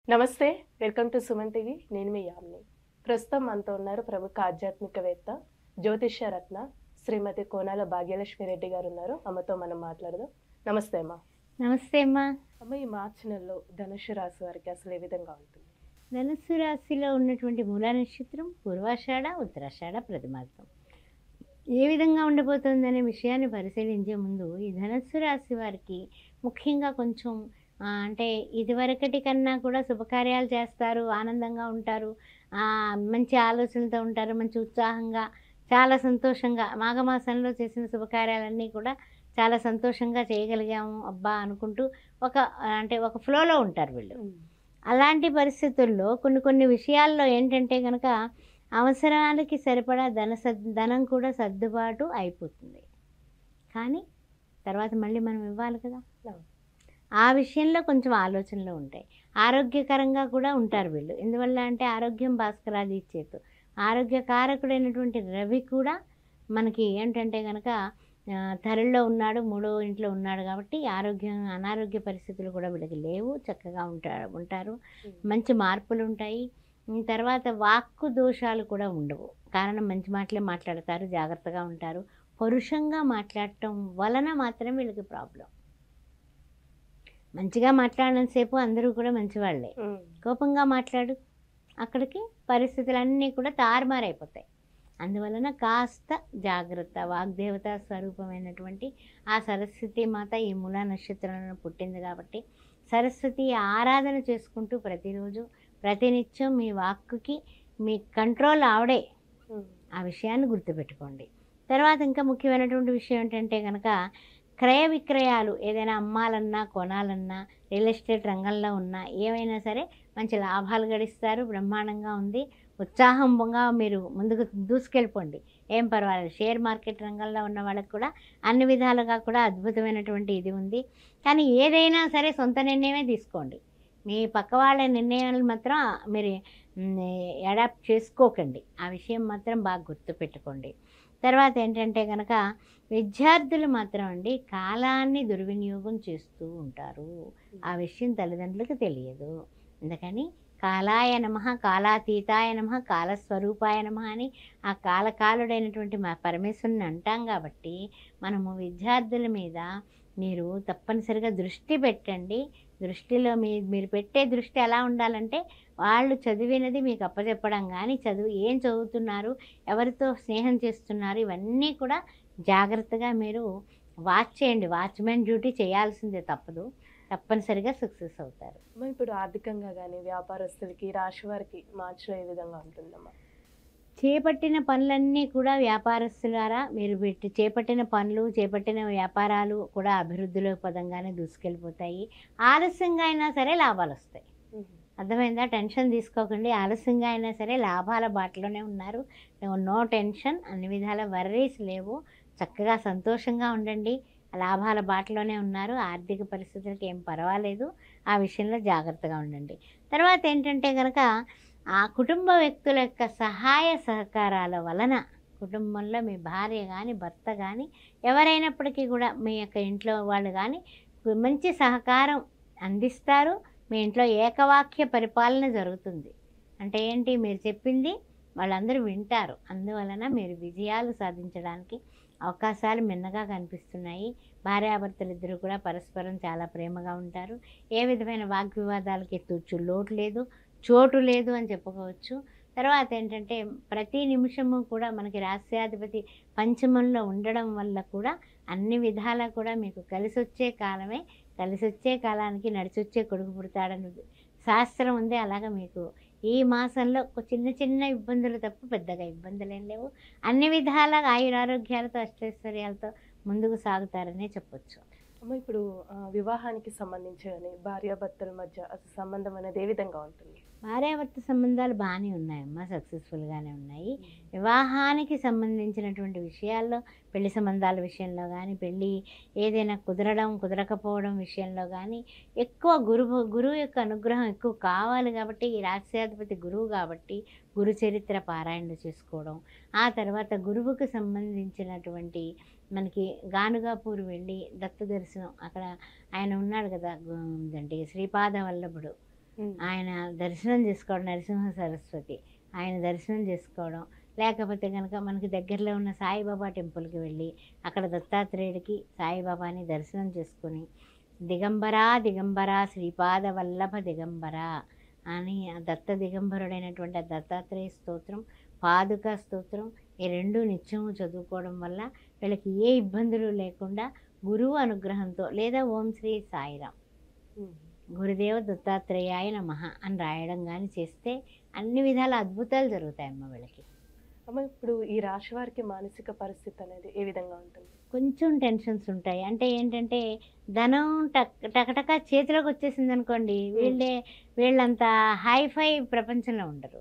నమస్తే. Welcome to Suman TV. నేను మీ యామిని. ప్రస్తుతం మనతో ఉన్నారు ప్రముఖ ఆధ్యాత్మికవేత్త, జ్యోతిష్య రత్న శ్రీమతి కోనాల భాగ్యలక్ష్మి రెడ్డి గారు ఉన్నారు. అమ్మతో మనం మాట్లాడదాం. నమస్తే అమ్మ. నమస్తే అమ్మా. అమ్మ, ఈ మార్చి నెలలో ధనుస్సు రాశి వారికి అసలు ఏ విధంగా ఉంటుంది? ధనుస్సు రాశిలో ఉన్నటువంటి మూలా నక్షత్రం పూర్వాషాఢ, ఉత్తరాషాఢ, ప్రథమార్థం ఏ విధంగా ఉండబోతుందనే విషయాన్ని పరిశీలించే ముందు ఈ ధనుస్సు రాశి వారికి ముఖ్యంగా కొంచెం అంటే ఇదివరకటి కన్నా కూడా శుభకార్యాలు చేస్తారు, ఆనందంగా ఉంటారు, మంచి ఆలోచనలతో ఉంటారు, మంచి ఉత్సాహంగా, చాలా సంతోషంగా. మాఘమాసంలో చేసిన శుభకార్యాలన్నీ కూడా చాలా సంతోషంగా చేయగలిగాము అబ్బా అనుకుంటూ ఒక ఫ్లోలో ఉంటారు వీళ్ళు. అలాంటి పరిస్థితుల్లో కొన్ని విషయాల్లో ఏంటంటే కనుక అవసరాలకి సరిపడా ధనం కూడా సర్దుబాటు అయిపోతుంది. కానీ తర్వాత మళ్ళీ మనం ఇవ్వాలి కదా, ఆ విషయంలో కొంచెం ఆలోచనలు ఉంటాయి. ఆరోగ్యకరంగా కూడా ఉంటారు వీళ్ళు. ఎందువల్ల అంటే ఆరోగ్యం భాస్కరాది ఇచ్చేతు. ఆరోగ్యకారకుడైనటువంటి రవి కూడా మనకి ఏంటంటే కనుక ధరల్లో ఉన్నాడు, మూడో ఇంట్లో ఉన్నాడు కాబట్టి అనారోగ్య పరిస్థితులు కూడా వీళ్ళకి లేవు, చక్కగా ఉంటారు. మంచి మార్పులు ఉంటాయి. తర్వాత వాక్కు దోషాలు కూడా ఉండవు. కారణం మంచి మాటలే మాట్లాడతారు, జాగ్రత్తగా ఉంటారు. పరుషంగా మాట్లాడటం వలన మాత్రం వీళ్ళకి ప్రాబ్లం. మంచిగా మాట్లాడినంతసేపు అందరూ కూడా మంచివాళ్ళే. కోపంగా మాట్లాడు, అక్కడికి పరిస్థితులన్నీ కూడా తారుమారైపోతాయి. అందువలన కాస్త జాగ్రత్త. వాగ్దేవత స్వరూపమైనటువంటి ఆ సరస్వతి మాత ఈ మూలా నక్షత్రంలో పుట్టింది కాబట్టి సరస్వతి ఆరాధన చేసుకుంటూ ప్రతిరోజు ప్రతినిత్యం మీ వాక్కుకి మీ కంట్రోల్ ఆవిడే. ఆ విషయాన్ని గుర్తుపెట్టుకోండి. తర్వాత ఇంకా ముఖ్యమైనటువంటి విషయం ఏంటంటే కనుక క్రయ విక్రయాలు ఏదైనా అమ్మాలన్నా, కొనాలన్నా, రియల్ ఎస్టేట్ రంగంలో ఉన్నా ఏమైనా సరే మంచి లాభాలు గడిస్తారు. బ్రహ్మాండంగా ఉంది. ఉత్సాహంగా మీరు ముందుకు దూసుకెళ్ళిపోండి, ఏం పర్వాలేదు. షేర్ మార్కెట్ రంగంలో ఉన్న వాళ్ళకి కూడా అన్ని విధాలుగా కూడా అద్భుతమైనటువంటి ఇది ఉంది. కానీ ఏదైనా సరే సొంత నిర్ణయమే తీసుకోండి. మీ పక్క వాళ్ళ నిర్ణయాలు మాత్రం మీరు అడాప్ట్ చేసుకోకండి. ఆ విషయం మాత్రం బాగా గుర్తుపెట్టుకోండి. తర్వాత ఏంటంటే కనుక విద్యార్థులు మాత్రం అండి కాలాన్ని దుర్వినియోగం చేస్తూ ఉంటారు. ఆ విషయం తల్లిదండ్రులకు తెలియదు. అందుకని కాలాయ నమః, కాలాతీతాయ నమః, కాలస్వరూపాయ నమః అని ఆ కాలకాలుడైనటువంటి మా పరమేశ్వరుని అంటాం కాబట్టి మనము విద్యార్థుల మీద మీరు తప్పనిసరిగా దృష్టి పెట్టండి. దృష్టిలో మీరు పెట్టే దృష్టి ఎలా ఉండాలంటే వాళ్ళు చదివినది మీకు అప్పచెప్పడం కానీ, ఏం చదువుతున్నారు, ఎవరితో స్నేహం చేస్తున్నారు, ఇవన్నీ కూడా జాగ్రత్తగా మీరు వాచ్ చేయండి. వాచ్మెన్ డ్యూటీ చేయాల్సిందే, తప్పనిసరిగా సక్సెస్ అవుతారు. ఇప్పుడు ఆర్థికంగా కానీ వ్యాపారస్తులకి, రాశి వారికి మార్చిలో ఏ విధంగా ఉంటుందమ్మా? చేపట్టిన పనులన్నీ కూడా వ్యాపారస్తులారా మీరు చేపట్టిన పనులు, చేపట్టిన వ్యాపారాలు కూడా అభివృద్ధిలో పదంగానే దూసుకెళ్ళిపోతాయి. ఆలస్యంగా అయినా సరే లాభాలు వస్తాయి. అర్థమైందా? టెన్షన్ తీసుకోకండి. ఆలస్యంగా అయినా సరే లాభాల బాటలోనే ఉన్నారు. నో టెన్షన్, అన్ని విధాల వర్రీస్ లేవు. చక్కగా సంతోషంగా ఉండండి. లాభాల బాటలోనే ఉన్నారు. ఆర్థిక పరిస్థితులకి ఏం పర్వాలేదు. ఆ విషయంలో జాగ్రత్తగా ఉండండి. తర్వాత ఏంటంటే కనుక ఆ కుటుంబ వ్యక్తుల యొక్క సహాయ సహకారాల వలన కుటుంబంలో మీ భార్య కానీ, భర్త కానీ, ఎవరైనప్పటికీ కూడా మీ యొక్క ఇంట్లో వాళ్ళు కానీ మంచి సహకారం అందిస్తారు. మీ ఇంట్లో ఏకవాక్య పరిపాలన జరుగుతుంది. అంటే ఏంటి, మీరు చెప్పింది వాళ్ళందరూ వింటారు. అందువలన మీరు విజయాలు సాధించడానికి అవకాశాలు మిన్నగా కనిపిస్తున్నాయి. భార్యాభర్తలు ఇద్దరు కూడా పరస్పరం చాలా ప్రేమగా ఉంటారు. ఏ విధమైన వాగ్వివాదాలకి చోటు లేదు అని చెప్పుకోవచ్చు. తర్వాత ఏంటంటే ప్రతి నిమిషము కూడా మనకి రాష్ట్రాధిపతి పంచమంలో ఉండడం వల్ల కూడా అన్ని విధాలా కూడా మీకు కలిసొచ్చే కాలమే. కలిసొచ్చే కాలానికి నడిచొచ్చే కొడుకు పుడతాడని శాస్త్రం ఉంది. అలాగా మీకు ఈ మాసంలో చిన్న ఇబ్బందులు తప్ప పెద్దగా ఇబ్బందులు ఏం లేవు. అన్ని విధాల ఆయురారోగ్యాలతో, అష్టైశ్వర్యాలతో ముందుకు సాగుతారనే చెప్పొచ్చు. అమ్మ, ఇప్పుడు వివాహానికి సంబంధించి కానీ భార్యాభర్తల మధ్య అసలు సంబంధం అనేది ఏ విధంగా ఉంటుంది? భార్యాభర్త సంబంధాలు బాగానే ఉన్నాయమ్మా, సక్సెస్ఫుల్గానే ఉన్నాయి. వివాహానికి సంబంధించినటువంటి విషయాల్లో, పెళ్లి సంబంధాల విషయంలో కానీ, పెళ్ళి ఏదైనా కుదరకపోవడం విషయంలో కానీ ఎక్కువ గురువు యొక్క అనుగ్రహం ఎక్కువ కావాలి. కాబట్టి ఈ రాష్ట్రాధిపతి గురువు కాబట్టి గురు చరిత్ర పారాయణ చేసుకోవడం, ఆ తర్వాత గురువుకు సంబంధించినటువంటి మనకి గానుగాపూర్ వెళ్ళి దత్త దర్శనం, అక్కడ ఆయన ఉన్నాడు కదా, శ్రీపాద వల్లభుడు, ఆయన దర్శనం చేసుకోవడం, నరసింహ సరస్వతి ఆయన దర్శనం చేసుకోవడం, లేకపోతే కనుక మనకి దగ్గరలో ఉన్న సాయిబాబా టెంపుల్కి వెళ్ళి అక్కడ దత్తాత్రేయుడికి సాయిబాబాని దర్శనం చేసుకుని దిగంబరా దిగంబరా శ్రీపాద వల్లభ దిగంబరా అని ఆ దత్త దిగంబరుడైనటువంటి ఆ దత్తాత్రేయ స్తోత్రం, పాదుకా స్తోత్రం ఈ రెండు నిత్యము చదువుకోవడం వల్ల వీళ్ళకి ఏ ఇబ్బందులు లేకుండా గురువు అనుగ్రహంతో లేదా ఓం శ్రీ సాయిరామ్ గురుదేవ దత్తాత్రేయాయ నమః అని రాయడం కానీ చేస్తే అన్ని విధాల అద్భుతాలు జరుగుతాయమ్మ వీళ్ళకి. అమ్మ ఇప్పుడు ఈ రాశి వారికి మానసిక పరిస్థితి అనేది ఏ విధంగా ఉంటుంది? కొంచెం టెన్షన్స్ ఉంటాయి. అంటే ఏంటంటే ధనం టకటక చేతిలోకి వచ్చేసింది అనుకోండి, వీళ్ళంతా హైఫై ప్రపంచంలో ఉండరు.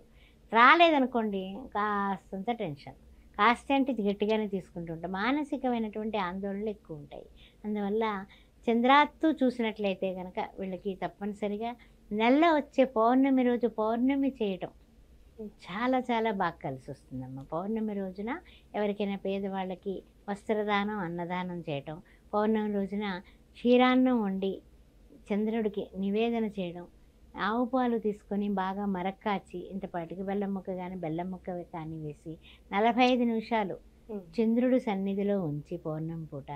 రాలేదనుకోండి కాస్తంత టెన్షన్, కాస్త అంటే గట్టిగానే తీసుకుంటుంటాం. మానసికమైనటువంటి ఆందోళనలు ఎక్కువ ఉంటాయి. అందువల్ల చంద్రాత్తు చూసినట్లయితే కనుక వీళ్ళకి తప్పనిసరిగా నెలలో వచ్చే పౌర్ణమి రోజు పౌర్ణమి చేయటం చాలా చాలా బాగా కలిసి వస్తుందమ్మ. పౌర్ణమి రోజున ఎవరికైనా పేదవాళ్ళకి వస్త్రదానం, అన్నదానం చేయటం, పౌర్ణమి రోజున క్షీరాన్నం వండి చంద్రుడికి నివేదన చేయడం, ఆవు పాలు తీసుకొని బాగా మరక్కాచి ఇంతపాటికి బెల్లం ముక్క కానీ బెల్లం ముక్క కానీ వేసి 45 నిమిషాలు చంద్రుడి సన్నిధిలో ఉంచి పౌర్ణమి పూట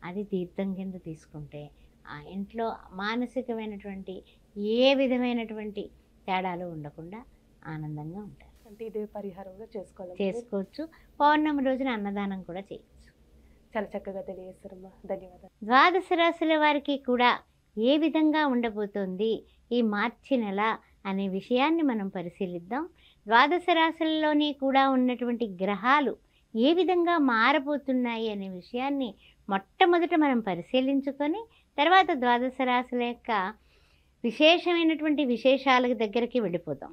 అది తీర్థం కింద తీసుకుంటే ఆ ఇంట్లో మానసికమైనటువంటి ఏ విధమైనటువంటి తేడాలు ఉండకుండా ఆనందంగా ఉంటారు. అంటే ఇదే పరిహారంగా చేసుకోవచ్చు. పౌర్ణమి రోజున అన్నదానం కూడా చేయొచ్చు. చాలా చక్కగా తెలియజేస్తారమ్మా, ధన్యవాదాలు. ద్వాదశ రాశుల వారికి కూడా ఏ విధంగా ఉండబోతోంది ఈ మార్చి నెల అనే విషయాన్ని మనం పరిశీలిద్దాం. ద్వాదశ రాశుల్లోని కూడా ఉన్నటువంటి గ్రహాలు ఏ విధంగా మారబోతున్నాయి అనే విషయాన్ని మొట్టమొదట మనం పరిశీలించుకొని తర్వాత ద్వాదశ రాశుల యొక్క విశేషమైనటువంటి విశేషాల దగ్గరికి వెళ్ళిపోదాం.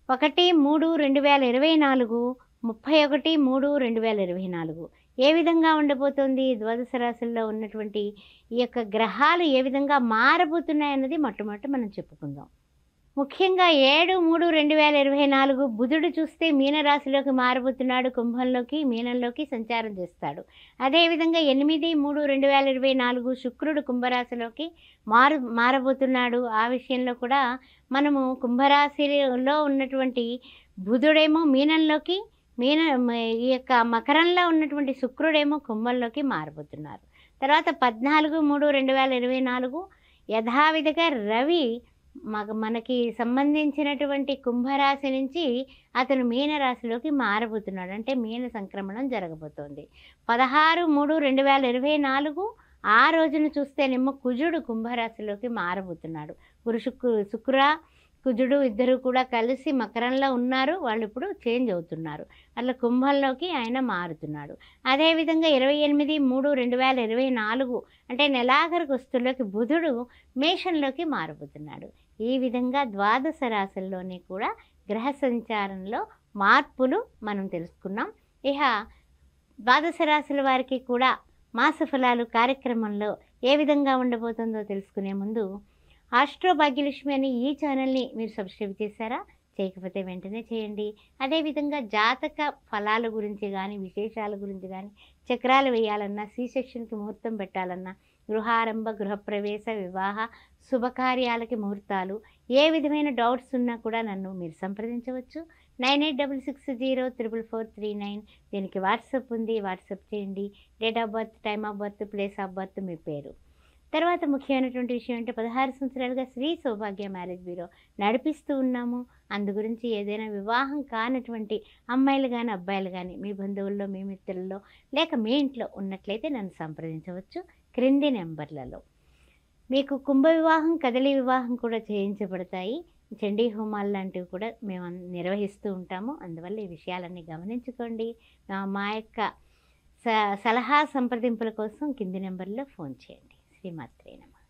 1-3-2024, 31-3-2024 ఏ విధంగా ఉండబోతోంది, ద్వాదశ రాశుల్లో ఉన్నటువంటి ఈ యొక్క గ్రహాలు ఏ విధంగా మారబోతున్నాయన్నది మొట్టమొదట మనం చెప్పుకుందాం. ముఖ్యంగా 7-3-2024 బుధుడు చూస్తే మీనరాశిలోకి మారబోతున్నాడు, కుంభంలోకి మీనంలోకి సంచారం చేస్తాడు. అదేవిధంగా 8-3-2024 శుక్రుడు కుంభరాశిలోకి మారబోతున్నాడు. ఆ విషయంలో కూడా మనము కుంభరాశిలో ఉన్నటువంటి బుధుడేమో మీనంలోకి, ఈ యొక్క మకరంలో ఉన్నటువంటి శుక్రుడేమో కుంభంలోకి మారబోతున్నారు. తర్వాత 14-3-2024 యథావిధిగా రవి మనకి సంబంధించినటువంటి కుంభరాశి నుంచి అతను మీనరాశిలోకి మారబోతున్నాడు. అంటే మీన సంక్రమణం జరగబోతోంది. 16-3-2024 ఆ రోజున చూస్తేనేమో కుజుడు కుంభరాశిలోకి మారబోతున్నాడు. శుక్ర కుజుడు ఇద్దరు కూడా కలిసి మకరంలో ఉన్నారు, వాళ్ళు ఇప్పుడు చేంజ్ అవుతున్నారు. అట్లా కుంభంలోకి ఆయన మారుతున్నాడు. అదేవిధంగా 28-3-2024 అంటే నెలాఖరు వస్తువులోకి బుధుడు మేషంలోకి మారబోతున్నాడు. ఈ విధంగా ద్వాదశ రాశుల్లోని కూడా గ్రహ సంచారంలో మార్పులు మనం తెలుసుకున్నాం. ఇక ద్వాదశ రాశుల వారికి కూడా మాస ఫలాలు కార్యక్రమంలో ఏ విధంగా ఉండబోతుందో తెలుసుకునే ముందు ఆస్ట్రో భాగ్యలక్ష్మి అని ఈ ఛానల్ని మీరు సబ్స్క్రైబ్ చేశారా? చేయకపోతే వెంటనే చేయండి. అదేవిధంగా జాతక ఫలాల గురించి కానీ విశేషాల గురించి కానీ చక్రాలు వేయాలన్నా, సి సెక్షన్కి ముహూర్తం పెట్టాలన్నా, గృహారంభ, గృహప్రవేశ, వివాహ శుభకార్యాలకి ముహూర్తాలు, ఏ విధమైన డౌట్స్ ఉన్నా కూడా నన్ను మీరు సంప్రదించవచ్చు. 9866044439 దీనికి వాట్సాప్ ఉంది, వాట్సాప్ చేయండి. Date of birth, time of birth, place of birth, మీ పేరు. తర్వాత ముఖ్యమైనటువంటి విషయం అంటే 16 సంవత్సరాలుగా శ్రీ సౌభాగ్య మ్యారేజ్ బ్యూరో నడిపిస్తూ ఉన్నాము. అందు గురించి ఏదైనా వివాహం కానటువంటి అమ్మాయిలు కానీ అబ్బాయిలు కానీ మీ బంధువుల్లో, మీ మిత్రుల్లో లేక మీ ఇంట్లో ఉన్నట్లయితే నన్ను సంప్రదించవచ్చు క్రింది నెంబర్లలో. మీకు కుంభ వివాహం, కదలి వివాహం కూడా చేయించబడతాయి. చండీ హోమాలు లాంటివి కూడా మేము నిర్వహిస్తూ ఉంటాము. అందువల్ల ఈ విషయాలన్నీ గమనించుకోండి. మా యొక్క సలహా సంప్రదింపుల కోసం కింది నెంబర్లో ఫోన్ చేయండి. శ్రీమాత్రే నమః.